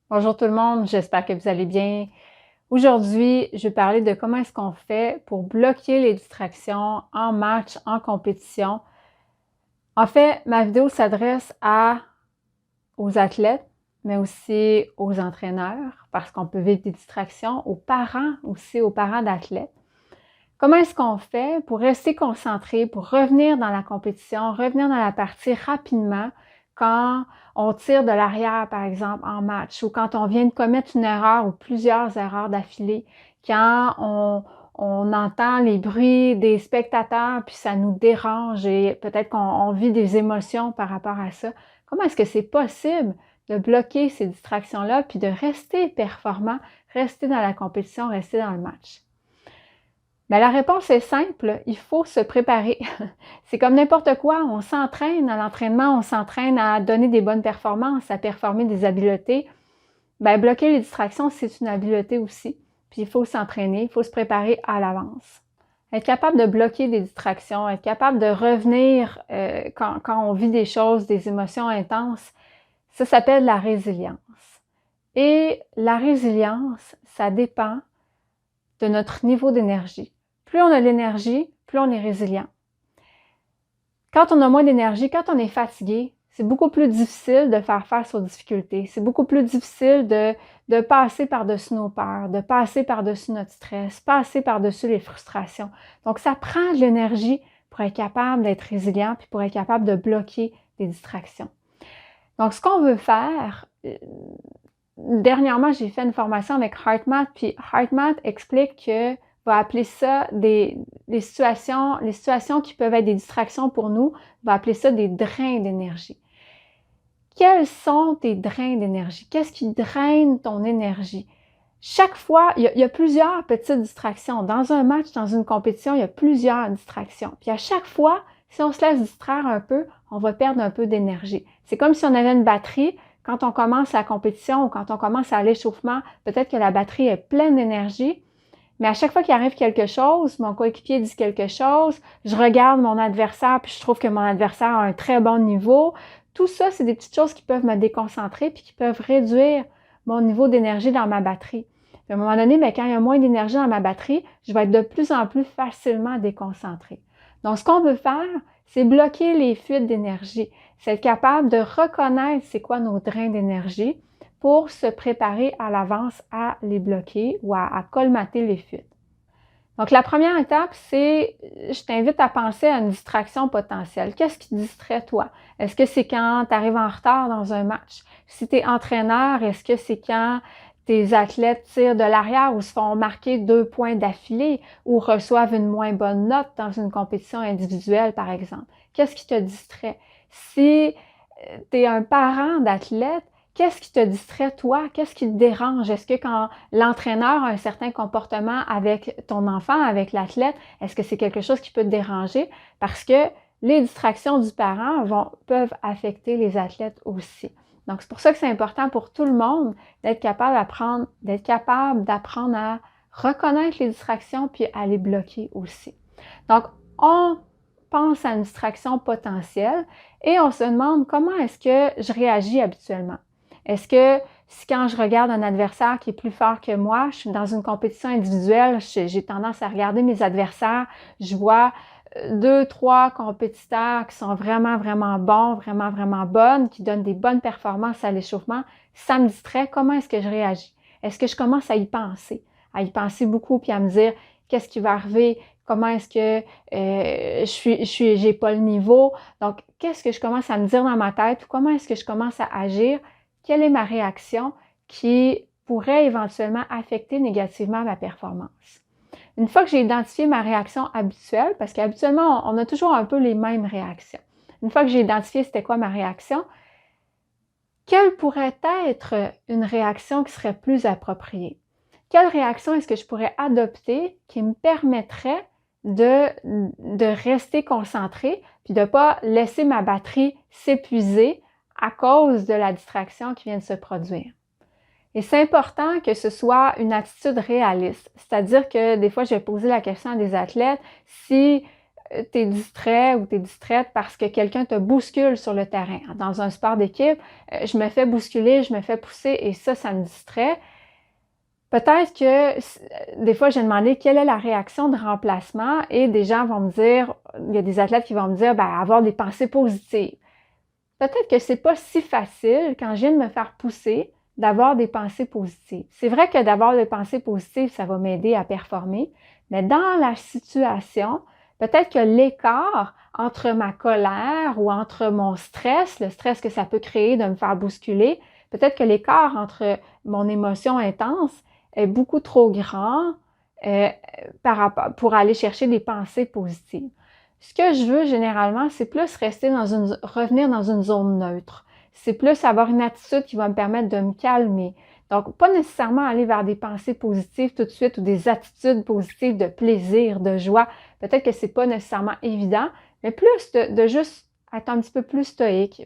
Bonjour tout le monde, j'espère que vous allez bien. Aujourd'hui, je vais parler de comment est-ce qu'on fait pour bloquer les distractions en match, en compétition. En fait, ma vidéo s'adresse aux athlètes, mais aussi aux entraîneurs, parce qu'on peut vivre des distractions, aux parents aussi, aux parents d'athlètes. Comment est-ce qu'on fait pour rester concentré, pour revenir dans la compétition, revenir dans la partie rapidement quand on tire de l'arrière, par exemple, en match, ou quand on vient de commettre une erreur ou plusieurs erreurs d'affilée, quand on entend les bruits des spectateurs, puis ça nous dérange et peut-être qu'on vit des émotions par rapport à ça. Comment est-ce que c'est possible de bloquer ces distractions-là, puis de rester performant, rester dans la compétition, rester dans le match? Bien, la réponse est simple, il faut se préparer. C'est comme n'importe quoi, on s'entraîne à l'entraînement, on s'entraîne à donner des bonnes performances, à performer des habiletés. Bien, bloquer les distractions, c'est une habileté aussi. Puis il faut s'entraîner, il faut se préparer à l'avance. Être capable de bloquer des distractions, être capable de revenir quand on vit des choses, des émotions intenses, ça s'appelle la résilience. Et la résilience, ça dépend de notre niveau d'énergie. Plus on a l'énergie, plus on est résilient. Quand on a moins d'énergie, quand on est fatigué, c'est beaucoup plus difficile de faire face aux difficultés. C'est beaucoup plus difficile de passer par-dessus nos peurs, de passer par-dessus notre stress, passer par-dessus les frustrations. Donc, ça prend de l'énergie pour être capable d'être résilient puis pour être capable de bloquer des distractions. Donc, ce qu'on veut faire, dernièrement, j'ai fait une formation avec HeartMath, puis HeartMath explique que va appeler ça les situations qui peuvent être des distractions pour nous, va appeler ça des drains d'énergie. Quels sont tes drains d'énergie? Qu'est-ce qui draine ton énergie? Chaque fois, il y a plusieurs petites distractions. Dans un match, dans une compétition, il y a plusieurs distractions. Puis à chaque fois, si on se laisse distraire un peu, on va perdre un peu d'énergie. C'est comme si on avait une batterie. Quand on commence la compétition ou quand on commence à l'échauffement, peut-être que la batterie est pleine d'énergie, mais à chaque fois qu'il arrive quelque chose, mon coéquipier dit quelque chose, je regarde mon adversaire puis je trouve que mon adversaire a un très bon niveau. Tout ça, c'est des petites choses qui peuvent me déconcentrer puis qui peuvent réduire mon niveau d'énergie dans ma batterie. Puis à un moment donné, bien, quand il y a moins d'énergie dans ma batterie, je vais être de plus en plus facilement déconcentrée. Donc, ce qu'on veut faire, c'est bloquer les fuites d'énergie. C'est être capable de reconnaître c'est quoi nos drains d'énergie pour se préparer à l'avance à les bloquer ou à colmater les fuites. Donc, la première étape, c'est, je t'invite à penser à une distraction potentielle. Qu'est-ce qui distrait toi? Est-ce que c'est quand tu arrives en retard dans un match? Si tu es entraîneur, est-ce que c'est quand tes athlètes tirent de l'arrière ou se font marquer 2 points d'affilée ou reçoivent une moins bonne note dans une compétition individuelle, par exemple? Qu'est-ce qui te distrait? Si tu es un parent d'athlète, qu'est-ce qui te distrait, toi? Qu'est-ce qui te dérange? Est-ce que quand l'entraîneur a un certain comportement avec ton enfant, avec l'athlète, est-ce que c'est quelque chose qui peut te déranger? Parce que les distractions du parent peuvent affecter les athlètes aussi. Donc, c'est pour ça que c'est important pour tout le monde d'être capable d'apprendre à reconnaître les distractions puis à les bloquer aussi. Donc, on pense à une distraction potentielle et on se demande comment est-ce que je réagis habituellement. Est-ce que si quand je regarde un adversaire qui est plus fort que moi, je suis dans une compétition individuelle, j'ai tendance à regarder mes adversaires, je vois 2, 3 compétiteurs qui sont vraiment, vraiment bons, vraiment, vraiment bonnes, qui donnent des bonnes performances à l'échauffement, ça me distrait, comment est-ce que je réagis? Est-ce que je commence à y penser beaucoup, puis à me dire qu'est-ce qui va arriver, comment est-ce que j'ai pas le niveau. Donc, qu'est-ce que je commence à me dire dans ma tête, comment est-ce que je commence à agir, quelle est ma réaction qui pourrait éventuellement affecter négativement ma performance. Une fois que j'ai identifié ma réaction habituelle, parce qu'habituellement, on a toujours un peu les mêmes réactions. Une fois que j'ai identifié c'était quoi ma réaction, quelle pourrait être une réaction qui serait plus appropriée? Quelle réaction est-ce que je pourrais adopter qui me permettrait de rester concentrée puis de ne pas laisser ma batterie s'épuiser à cause de la distraction qui vient de se produire? Et c'est important que ce soit une attitude réaliste. C'est-à-dire que des fois, je vais poser la question à des athlètes, si tu es distrait ou tu es distraite parce que quelqu'un te bouscule sur le terrain. Dans un sport d'équipe, je me fais bousculer, je me fais pousser et ça me distrait. Peut-être que des fois, j'ai demandé quelle est la réaction de remplacement et des gens vont me dire, il y a des athlètes qui vont me dire, avoir des pensées positives. Peut-être que c'est pas si facile quand je viens de me faire pousser d'avoir des pensées positives. C'est vrai que d'avoir des pensées positives, ça va m'aider à performer, mais dans la situation, peut-être que l'écart entre ma colère ou entre mon stress, le stress que ça peut créer de me faire bousculer, peut-être que l'écart entre mon émotion intense est beaucoup trop grand pour aller chercher des pensées positives. Ce que je veux généralement, c'est plus revenir dans une zone neutre. C'est plus avoir une attitude qui va me permettre de me calmer. Donc, pas nécessairement aller vers des pensées positives tout de suite ou des attitudes positives de plaisir, de joie. Peut-être que c'est pas nécessairement évident, mais plus de juste être un petit peu plus stoïque,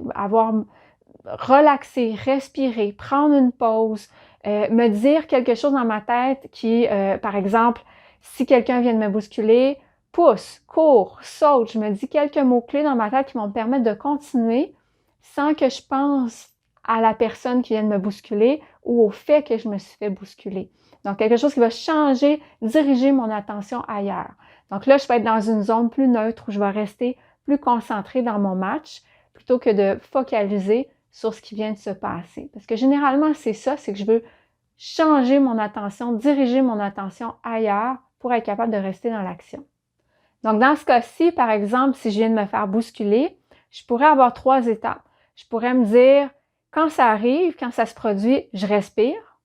relaxer, respirer, prendre une pause, me dire quelque chose dans ma tête qui, par exemple, si quelqu'un vient de me bousculer, pousse, cours, saute, je me dis quelques mots-clés dans ma tête qui vont me permettre de continuer sans que je pense à la personne qui vient de me bousculer ou au fait que je me suis fait bousculer. Donc, quelque chose qui va changer, diriger mon attention ailleurs. Donc là, je peux être dans une zone plus neutre où je vais rester plus concentrée dans mon match plutôt que de focaliser sur ce qui vient de se passer. Parce que généralement, c'est ça, c'est que je veux changer mon attention, diriger mon attention ailleurs pour être capable de rester dans l'action. Donc, dans ce cas-ci, par exemple, si je viens de me faire bousculer, je pourrais avoir 3 étapes. Je pourrais me dire, quand ça arrive, quand ça se produit, je respire.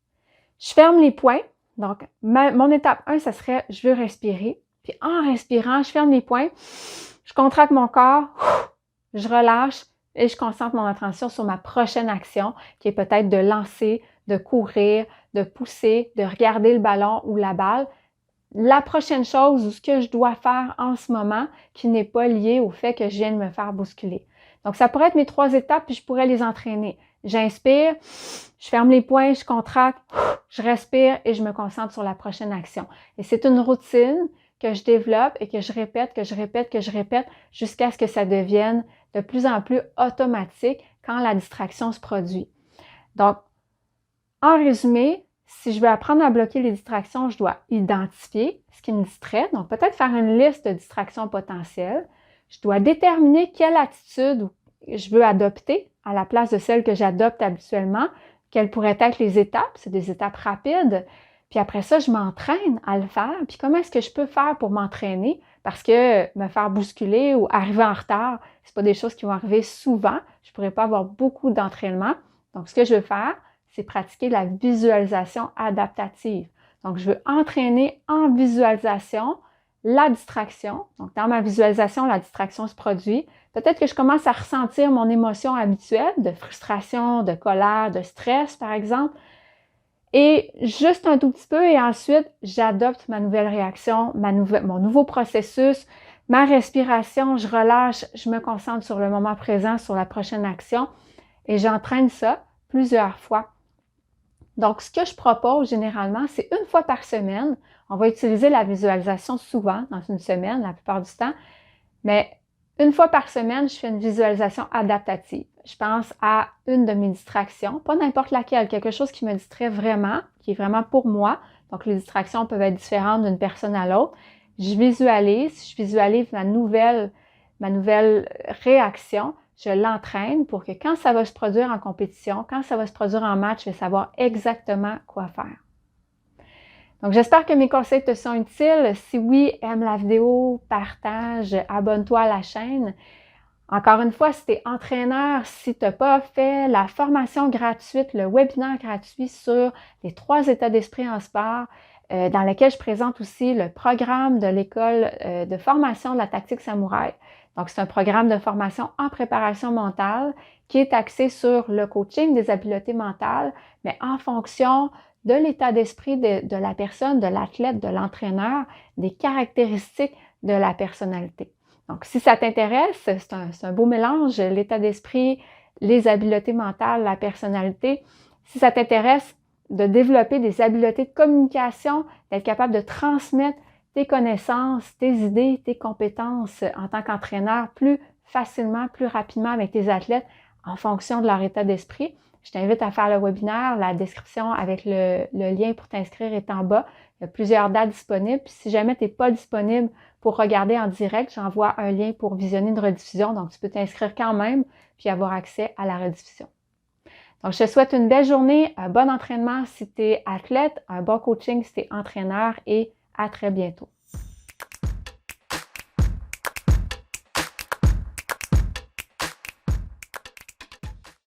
Je ferme les poings. Donc, mon étape 1, ça serait, je veux respirer. Puis en respirant, je ferme les poings. Je contracte mon corps. Je relâche et je concentre mon attention sur ma prochaine action, qui est peut-être de lancer, de courir, de pousser, de regarder le ballon ou la balle. La prochaine chose ou ce que je dois faire en ce moment qui n'est pas lié au fait que je viens de me faire bousculer. Donc, ça pourrait être mes 3 étapes, puis je pourrais les entraîner. J'inspire, je ferme les poings, je contracte, je respire et je me concentre sur la prochaine action. Et c'est une routine que je développe et que je répète jusqu'à ce que ça devienne de plus en plus automatique quand la distraction se produit. Donc, en résumé, si je veux apprendre à bloquer les distractions, je dois identifier ce qui me distrait, donc peut-être faire une liste de distractions potentielles. Je dois déterminer quelle attitude je veux adopter à la place de celle que j'adopte habituellement, quelles pourraient être les étapes, c'est des étapes rapides. Puis après ça, je m'entraîne à le faire. Puis comment est-ce que je peux faire pour m'entraîner? Parce que me faire bousculer ou arriver en retard, c'est pas des choses qui vont arriver souvent. Je pourrais pas avoir beaucoup d'entraînement. Donc, ce que je veux faire, c'est pratiquer la visualisation adaptative. Donc, je veux entraîner en visualisation la distraction. Donc, dans ma visualisation, la distraction se produit. Peut-être que je commence à ressentir mon émotion habituelle de frustration, de colère, de stress, par exemple. Et juste un tout petit peu et ensuite, j'adopte ma nouvelle réaction, mon nouveau processus, ma respiration, je relâche, je me concentre sur le moment présent, sur la prochaine action et j'entraîne ça plusieurs fois. Donc, ce que je propose généralement, c'est 1 fois par semaine. On va utiliser la visualisation souvent dans une semaine, la plupart du temps, mais 1 fois par semaine, je fais une visualisation adaptative. Je pense à une de mes distractions, pas n'importe laquelle, quelque chose qui me distrait vraiment, qui est vraiment pour moi. Donc, les distractions peuvent être différentes d'une personne à l'autre. Je visualise ma nouvelle réaction. Je l'entraîne pour que quand ça va se produire en compétition, quand ça va se produire en match, je vais savoir exactement quoi faire. Donc, j'espère que mes conseils te sont utiles. Si oui, aime la vidéo, partage, abonne-toi à la chaîne. Encore une fois, si tu es entraîneur, si tu n'as pas fait la formation gratuite, le webinaire gratuit sur les 3 états d'esprit en sport, dans lequel je présente aussi le programme de l'école de formation de la tactique samouraï. Donc, c'est un programme de formation en préparation mentale qui est axé sur le coaching des habiletés mentales, mais en fonction de l'état d'esprit de la personne, de l'athlète, de l'entraîneur, des caractéristiques de la personnalité. Donc, si ça t'intéresse, c'est un beau mélange, l'état d'esprit, les habiletés mentales, la personnalité. Si ça t'intéresse de développer des habiletés de communication, d'être capable de transmettre tes connaissances, tes idées, tes compétences en tant qu'entraîneur plus facilement, plus rapidement avec tes athlètes en fonction de leur état d'esprit. Je t'invite à faire le webinaire. La description avec le lien pour t'inscrire est en bas. Il y a plusieurs dates disponibles. Puis si jamais tu n'es pas disponible pour regarder en direct, j'envoie un lien pour visionner une rediffusion. Donc, tu peux t'inscrire quand même puis avoir accès à la rediffusion. Donc, je te souhaite une belle journée, un bon entraînement si tu es athlète, un bon coaching si tu es entraîneur et à très bientôt.